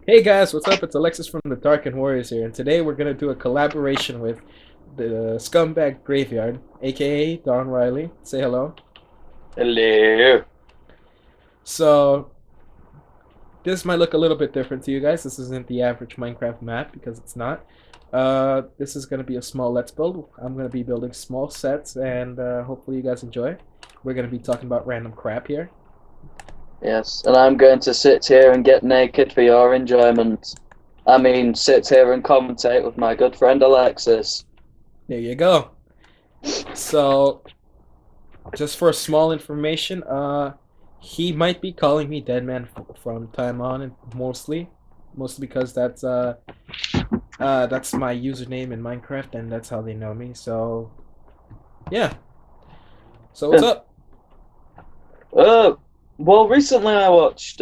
Hey guys, what's up? It's Alexis from the TheDarkenWarriors here, and today we're gonna do a collaboration with the Scumbag Graveyard, a.k.a. Don Ryleigh. Say hello. Hello. So, this might look a little bit different to you guys. This isn't the average Minecraft map because it's not. This is gonna be a small Let's Build. I'm gonna be building small sets, and hopefully you guys enjoy. We're gonna be talking about random crap here. Yes, and I'm going to sit here and get naked for your enjoyment. I mean, sit here and commentate with my good friend Alexis. There you go. So, just for small information, he might be calling me Deadman from time on, and mostly because that's my username in Minecraft, and that's how they know me. So, yeah. So what's up? Uh, well, recently I watched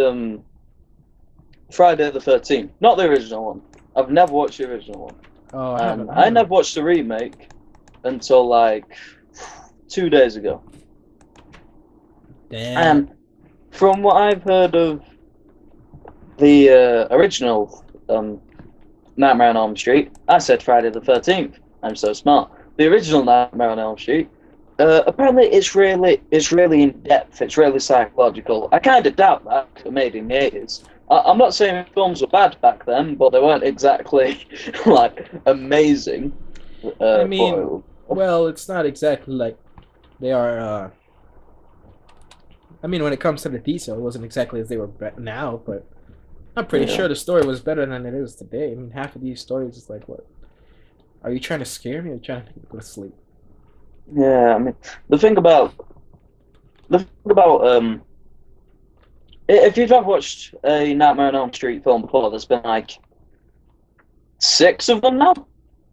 Friday the 13th, not the original one. I've never watched the original one, Oh, I and haven't. I I haven't. never watched the remake until like 2 days ago. Damn. And from what I've heard of the original Nightmare on Elm Street, I said Friday the 13th. I'm so smart. The original Nightmare on Elm Street, apparently it's really in depth. It's really psychological. I kind of doubt that. It was made in the 80s. I'm not saying films were bad back then, but they weren't exactly like amazing. I mean, But well, it's not exactly like they are. I mean, when it comes to the detail, it wasn't exactly as they were now, but I'm pretty yeah, sure the story was better than it is today. I mean, half of these stories is like, what? Are you trying to scare me or trying to make me go to sleep? yeah. I mean, the thing about the thing about if you've ever watched a Nightmare on Elm Street film before, there's been like six of them now.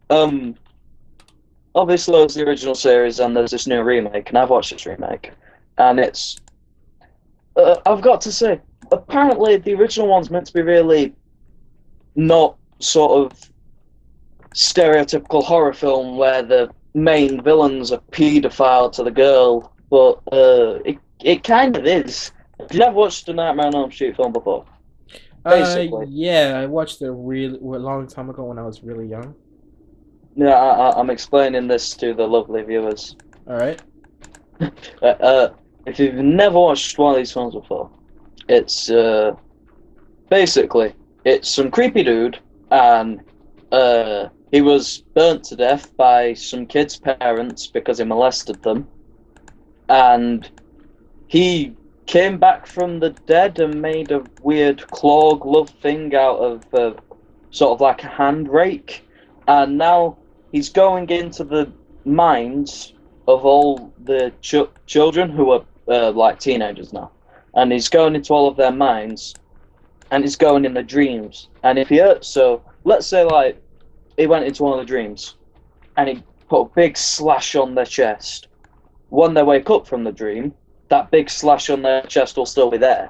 Um, Obviously, there's the original series, and there's this new remake, and I've watched this remake, and it's. I've got to say, apparently, the original one's meant to be really not sort of stereotypical horror film where the main villain's a paedophile to the girl, but it kind of is. Have you ever watched a Nightmare on Elm Street film before? Basically, Yeah, I watched it a long time ago when I was really young. yeah. I'm explaining this to the lovely viewers. All right. If you've never watched one of these films before, it's basically it's some creepy dude, and he was burnt to death by some kids' parents because he molested them, and he came back from the dead and made a weird claw glove thing out of sort of like a hand rake, and now he's going into the minds of all the children who are like teenagers now, and he's going into all of their minds, and he's going in the dreams. And if he hurts, so let's say like he went into one of the dreams, and he put a big slash on their chest. When they wake up from the dream, that big slash on their chest will still be there.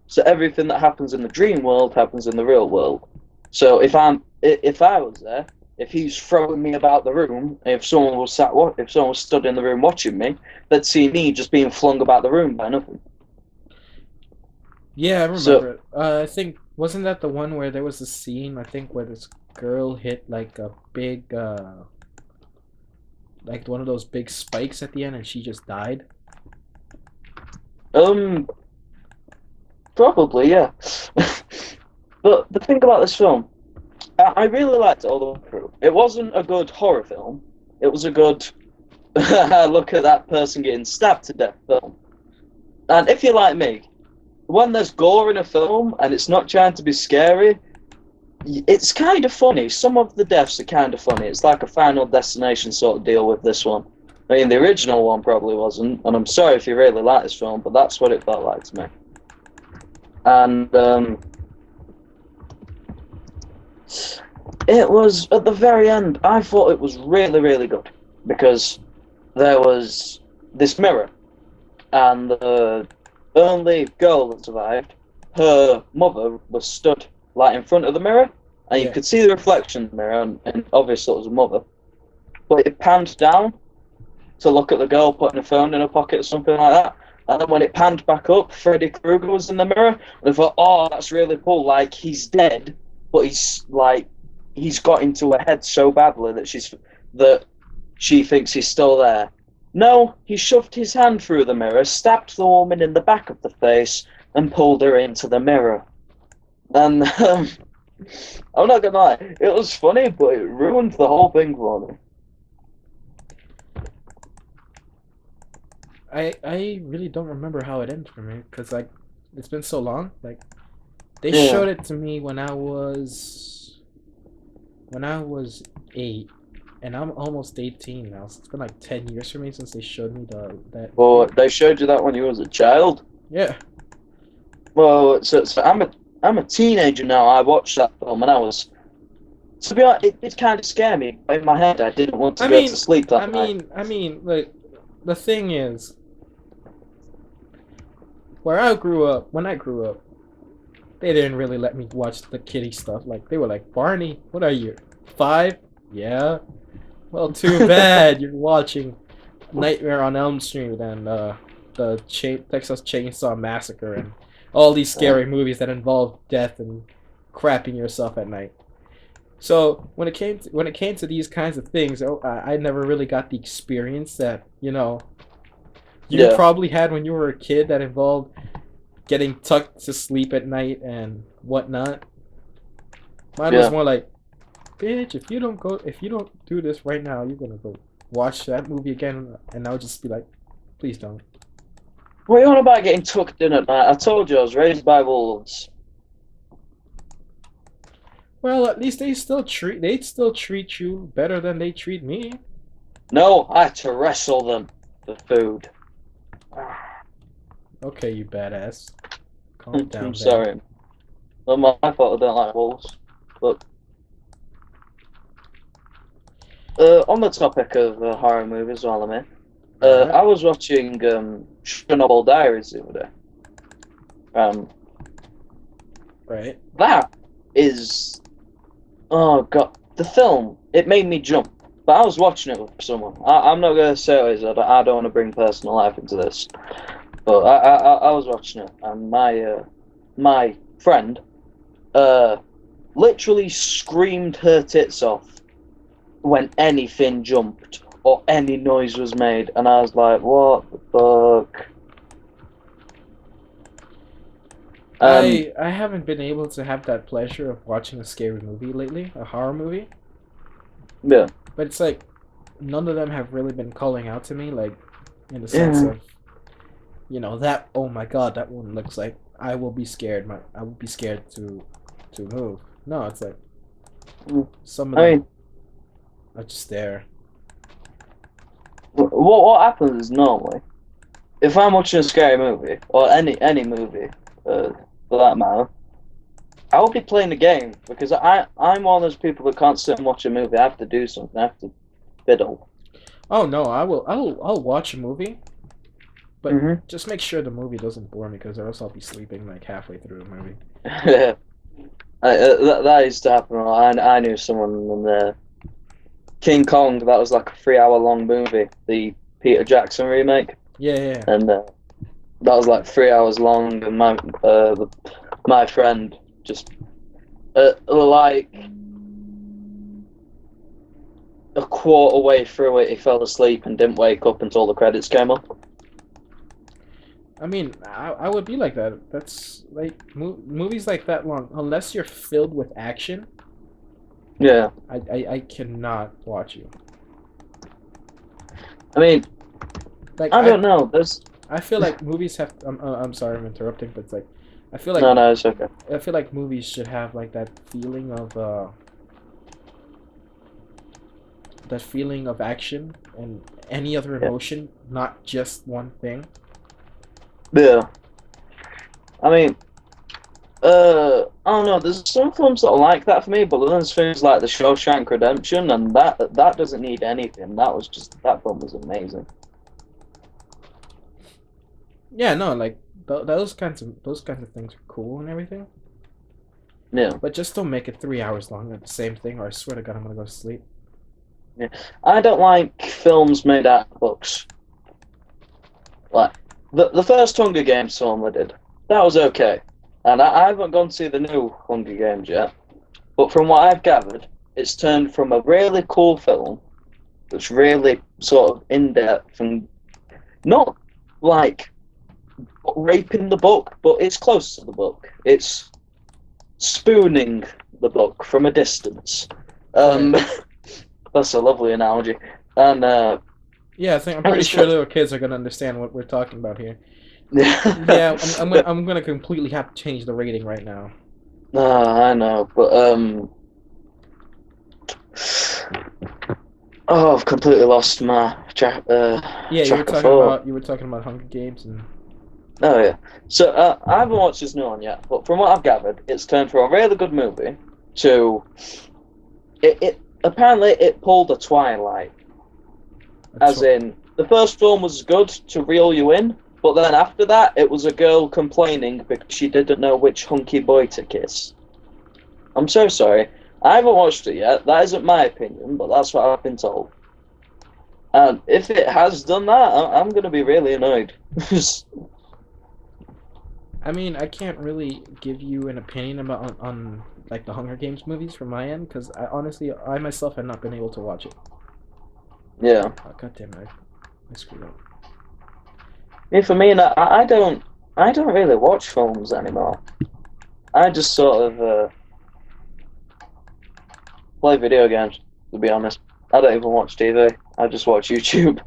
So everything that happens in the dream world happens in the real world. So if I was there, if he's throwing me about the room, if someone was stood in the room watching me, they'd see me just being flung about the room by nothing. Yeah, I So remember it. I think wasn't that the one where there was a scene, I think, where this girl hit like a big like one of those big spikes at the end and she just died? um probably, yeah. But the thing about this film, I really liked it all the way through. It wasn't a good horror film. It was a good look at that person getting stabbed to death film. And if you're like me, when there's gore in a film and it's not trying to be scary, it's kind of funny. Some of the deaths are kind of funny. It's like a Final Destination sort of deal with this one. I mean, the original one probably wasn't, and I'm sorry if you really like this film, but that's what it felt like to me. And it was, at the very end, I thought it was really, really good, because there was this mirror, and the only girl that survived, her mother was stood like in front of the mirror, and you Yeah. could see the reflection in the mirror, and obviously it was a mother. But it panned down to look at the girl putting her phone in her pocket or something like that, And then when it panned back up, Freddy Krueger was in the mirror. And I thought, oh, that's really cool. Like, he's dead, but he's got into her head so badly that she thinks he's still there. No, he shoved his hand through the mirror, stabbed the woman in the back of the face, and pulled her into the mirror. And I'm not gonna lie, it was funny, but it ruined the whole thing for me. I really don't remember how it ended for me because like it's been so long. Like they Yeah. showed it to me when I was 8, and I'm almost 18 now. So it's been like 10 years for me since they showed me that. Well, they showed you that when you was a child. Yeah. Well, so I'm a teenager now. I watched that film and I was, to be honest, it kind of scared me. In my head, I didn't want to go to sleep that night. Like the thing is, when I grew up, they didn't really let me watch the kiddie stuff. Like they were like, Barney, what are you, 5? Yeah. Well, too bad you're watching Nightmare on Elm Street and Texas Chainsaw Massacre and all these scary movies that involve death and crapping yourself at night. So when it came to these kinds of things, I never really got the experience that you probably had when you were a kid that involved getting tucked to sleep at night and whatnot. Mine was more like, bitch, if you don't do this right now, you're gonna go watch that movie again, and I'll just be like, please don't. What are you on about getting tucked in at night? I told you I was raised by wolves. Well, at least they still treat you better than they treat me. No, I had to wrestle them for food. Okay, you badass. Calm down. I'm sorry. Not my fault I don't like wolves. But on the topic of horror movies, while I'm here, I was watching Chernobyl Diaries the other day. Right. That is, oh god, the film. It made me jump. But I was watching it with someone. I'm not gonna say it is. I don't want to bring personal life into this. But I was watching it, and my friend literally screamed her tits off when anything jumped or any noise was made, and I was like, what the fuck? I haven't been able to have that pleasure of watching a scary movie lately, a horror movie. Yeah. But it's like none of them have really been calling out to me, like in the sense of, that, oh my god, that one looks like I will be scared. I will be scared to move. No, it's like some of them are just there. What happens is normally, if I'm watching a scary movie or any movie, for that matter, I'll be playing the game because I'm one of those people that can't sit and watch a movie. I have to do something. I have to fiddle. Oh no, I'll watch a movie, but just make sure the movie doesn't bore me, because or else I'll be sleeping like halfway through the movie. That used to happen. I knew someone in the King Kong. That was like a 3-hour long movie, the Peter Jackson remake. Yeah. And that was like 3 hours long, and my friend just like a quarter way through it, he fell asleep and didn't wake up until the credits came up. I mean, I would be like that. That's like movies like that long, unless you're filled with action. Yeah. I cannot watch you. I mean, like I don't know. I feel like movies have. I'm sorry, I'm interrupting, but it's like I feel like no, it's okay. I feel like movies should have like that feeling of action and any other emotion, not just one thing. Yeah. I mean, I don't know. There's some films that are like that for me, but then there's things like The Shawshank Redemption, and that doesn't need anything. That film was amazing. Yeah, no, like those kinds of things are cool and everything. Yeah. But just don't make it 3 hours long of the same thing, or I swear to God, I'm gonna go to sleep. Yeah. I don't like films made out of books. Like, the first Hunger Games film I did, that was okay, and I haven't gone to see the new Hunger Games yet. But from what I've gathered, it's turned from a really cool film that's really sort of in depth and not like raping the book, but it's close to the book. It's spooning the book from a distance. That's a lovely analogy. And Yeah, I'm pretty sure little kids are gonna understand what we're talking about here. Yeah, I'm gonna completely have to change the rating right now. I know, but oh, I've completely lost my track. Yeah, track of thought. you were talking about Hunger Games and. Oh yeah. So I haven't watched this new one yet, but from what I've gathered, it's turned from a really good movie to it apparently it pulled a Twilight. As in, the first film was good to reel you in, but then after that, it was a girl complaining because she didn't know which hunky boy to kiss. I'm so sorry. I haven't watched it yet. That isn't my opinion, but that's what I've been told. And if it has done that, I'm going to be really annoyed. I mean, I can't really give you an opinion about on like the Hunger Games movies from my end because I myself have not been able to watch it. Yeah. Oh, God damn it! I screwed up. Yeah, for me, I don't really watch films anymore. I just sort of play video games. To be honest, I don't even watch TV. I just watch YouTube,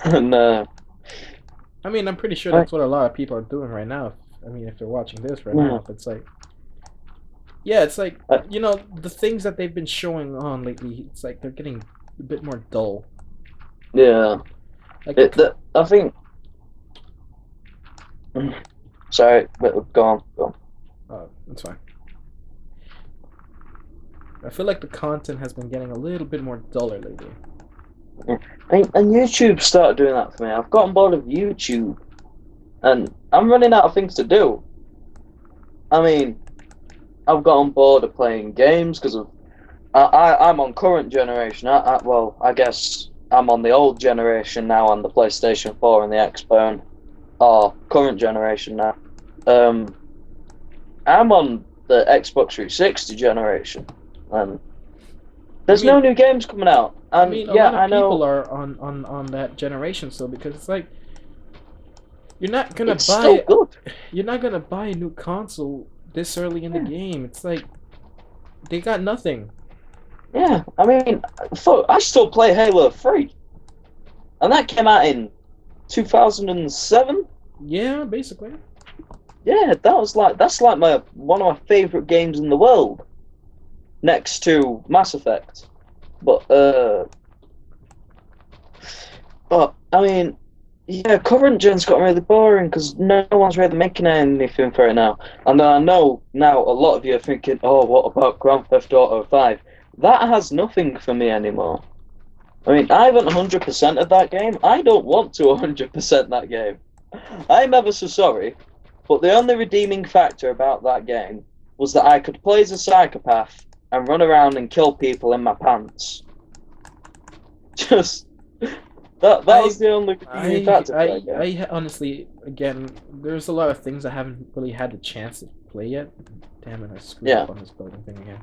and I mean, I'm pretty sure that's what a lot of people are doing right now. I mean, if they're watching this right now, it's like, yeah, it's like the things that they've been showing on lately. It's like they're getting a bit more dull. Yeah, like I think. Sorry, go on. That's fine. I feel like the content has been getting a little bit more duller lately. And YouTube started doing that for me. I've gotten bored of YouTube, and I'm running out of things to do. I mean, I've gotten bored of playing games because of I'm on current generation. Well, I guess I'm on the old generation now on the PlayStation 4 and the Xbox, or current generation now. I'm on the Xbox 360 generation, and there's no new games coming out. And, I mean, a lot of people are on that generation, so because it's like you're not gonna buy a new console this early in the game. It's like they got nothing. Yeah, I mean, I still play Halo 3, and that came out in 2007. Yeah, basically. Yeah, that's like one of my favorite games in the world, next to Mass Effect. But I mean, yeah, current gen's got really boring because no one's really making anything for it now. And then I know now a lot of you are thinking, oh, what about Grand Theft Auto 5? That has nothing for me anymore. I mean, I haven't 100% of that game. I don't want to 100% that game. I'm ever so sorry, but the only redeeming factor about that game was that I could play as a psychopath and run around and kill people in my pants. Just that was the only redeeming factor. I honestly, again, there's a lot of things I haven't really had the chance to play yet. Damn it, I screwed up on this building thing again.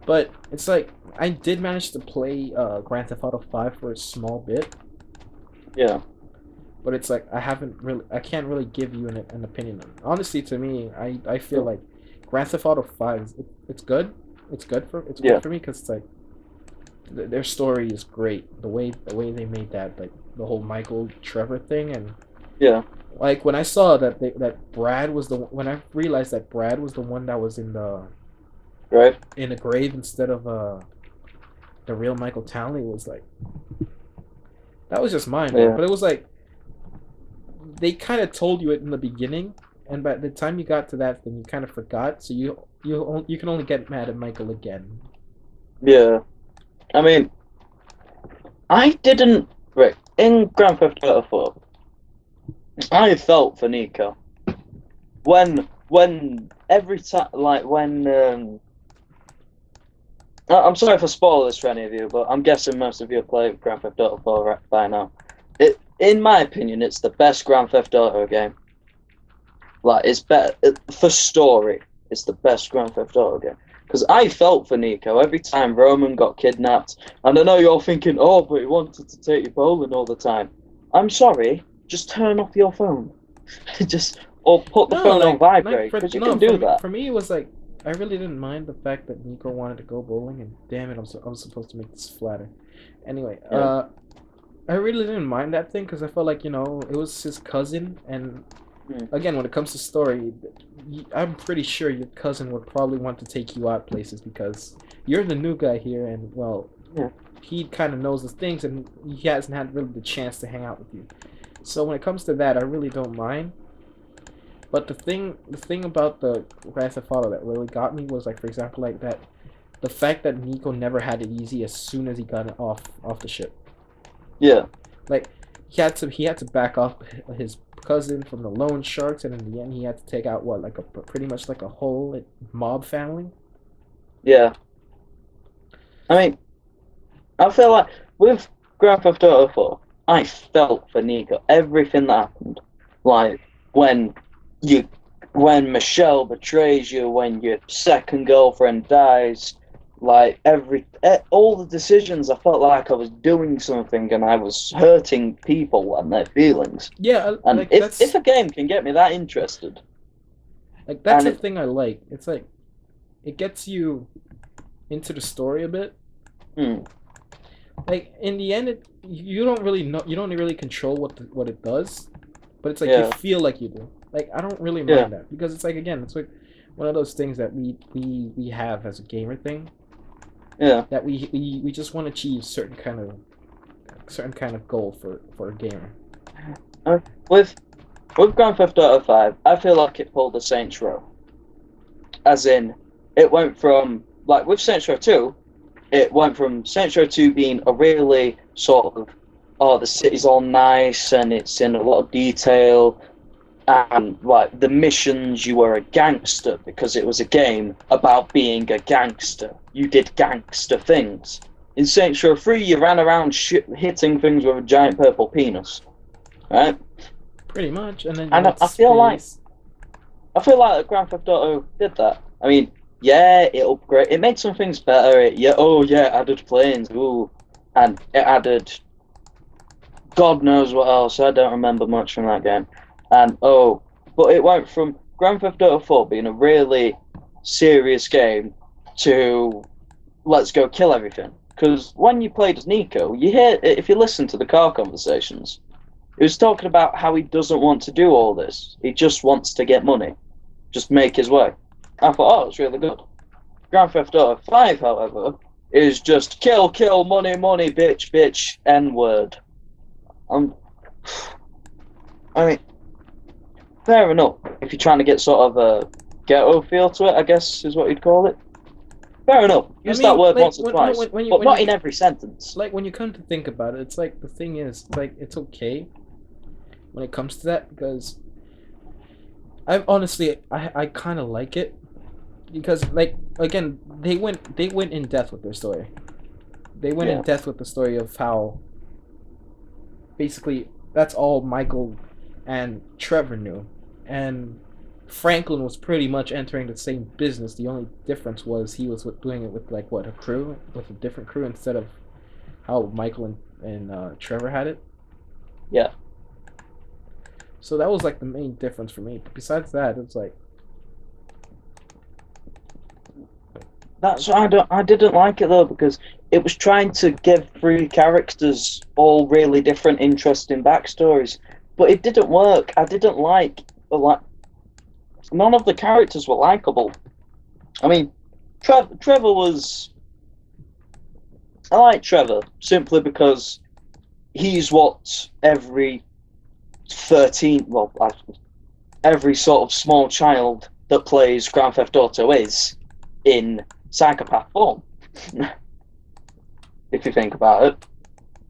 But it's like I did manage to play Grand Theft Auto 5 for a small bit. Yeah. But it's like I can't really give you an opinion on it. Honestly, to me, I feel like Grand Theft Auto 5 it's good. It's good for me because it's like their story is great. The way they made that, like the whole Michael Trevor thing, and like when I saw that Brad was when I realized that Brad was the one that was in the grave instead of the real Michael Townley, was like that was just mine. But it was like they kind of told you it in the beginning, and by the time you got to that thing, you kind of forgot. So you can only get mad at Michael again. Yeah, I mean, I didn't in Grand Theft Auto 4. I felt for Nico when every time, like when I'm sorry for spoiling this for any of you, but I'm guessing most of you have played Grand Theft Auto 4 by now. in my opinion, it's the best Grand Theft Auto game. Like, it's better for story. It's the best Grand Theft Auto game. Because I felt for Nico every time Roman got kidnapped. And I know you're thinking, oh, but he wanted to take you bowling all the time. I'm sorry, just turn off your phone. Or put the phone on vibrate, because you can do that. For me, it was like, I really didn't mind the fact that Nico wanted to go bowling, and damn it, I was supposed to make this flatter. Anyway, Yeah. I really didn't mind that thing because I felt like, it was his cousin, and again, when it comes to story, I'm pretty sure your cousin would probably want to take you out places because you're the new guy here, and well, Yeah. he kind of knows the things, and he hasn't had really the chance to hang out with you. So when it comes to that, I really don't mind. But the thing about the Grand Theft Auto that really got me was like, for example, like that, the fact that Nico never had it easy as soon as he got it off the ship. Yeah. Like he had to back off his cousin from the loan sharks, and in the end, he had to take out what, like pretty much like a whole like, mob family. Yeah. I mean, I feel like with Grand Theft Auto 4, I felt for Nico everything that happened. Like when Michelle betrays you, when your second girlfriend dies, like all the decisions, I felt like I was doing something and I was hurting people and their feelings. Yeah, And like if a game can get me that interested, like that's the thing I like. It's like it gets you into the story a bit. Like in the end, you don't really know, you don't really control what it does, but it's like you feel like you do. Like I don't really mind that because it's like, again, it's like one of those things that we have as a gamer thing. Yeah. That we just want to achieve certain kind of goal for a gamer. With Grand Theft Auto 5, I feel like it pulled a Saints Row. As in, it went from, like with Saints Row 2, it went from Saints Row 2 being a really sort of, oh, the city's all nice and it's in a lot of detail, and like the missions, you were a gangster because it was a game about being a gangster. You did gangster things. In Saints Row 3, you ran around hitting things with a giant purple penis, right? Pretty much, and then I feel like Grand Theft Auto did that. I mean, yeah, it made some things better. Added planes, ooh, and it added God knows what else. I don't remember much from that game. And but it went from Grand Theft Auto 4 being a really serious game to let's go kill everything. Because when you played as Nico, you hear, if you listen to the car conversations, he was talking about how he doesn't want to do all this. He just wants to get money, just make his way. I thought, oh, it's really good. Grand Theft Auto 5, however, is just kill, money, bitch, N-word. I mean, fair enough. If you're trying to get sort of a ghetto feel to it, I guess is what you'd call it. Fair enough. Use that word once or twice, but not in every sentence. Like, when you come to think about it, it's like, the thing is, it's like, it's okay when it comes to that, because I kind of like it, because, like, again, they went in depth with their story. They went in depth with the story of how, basically, that's all Michael and Trevor knew, and Franklin was pretty much entering the same business. The only difference was he was doing it with, like, what, a crew, with a different crew instead of how Michael and Trevor had it. Yeah. So that was like the main difference for me. But besides that, it's like, that's I didn't like it though, because it was trying to give three characters all really different, interesting backstories, but it didn't work. I didn't like none of the characters were likable. I mean, Trevor was. I like Trevor simply because he's what every every sort of small child that plays Grand Theft Auto is in psychopath form. If you think about it.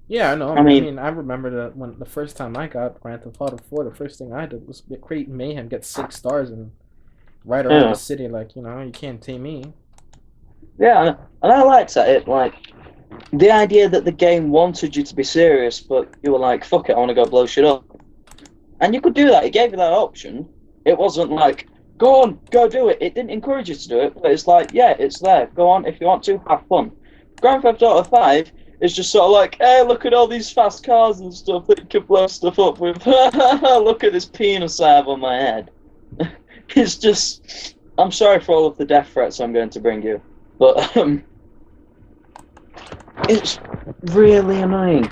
Yeah, I know. I mean, I remember that when the first time I got Grand Theft Auto 4, the first thing I did was create mayhem, get 6 stars, and ride around the city like, you can't tame me. Yeah, and I liked that. the idea that the game wanted you to be serious, but you were like, fuck it, I want to go blow shit up. And you could do that. It gave you that option. It wasn't like, go on, go do it. It didn't encourage you to do it, but it's like, yeah, it's there. Go on, if you want to, have fun. Grand Theft Auto 5 is just sort of like, hey, look at all these fast cars and stuff that you can blow stuff up with. Look at this penis I have on my head. It's just, I'm sorry for all of the death threats I'm going to bring you, but it's really annoying.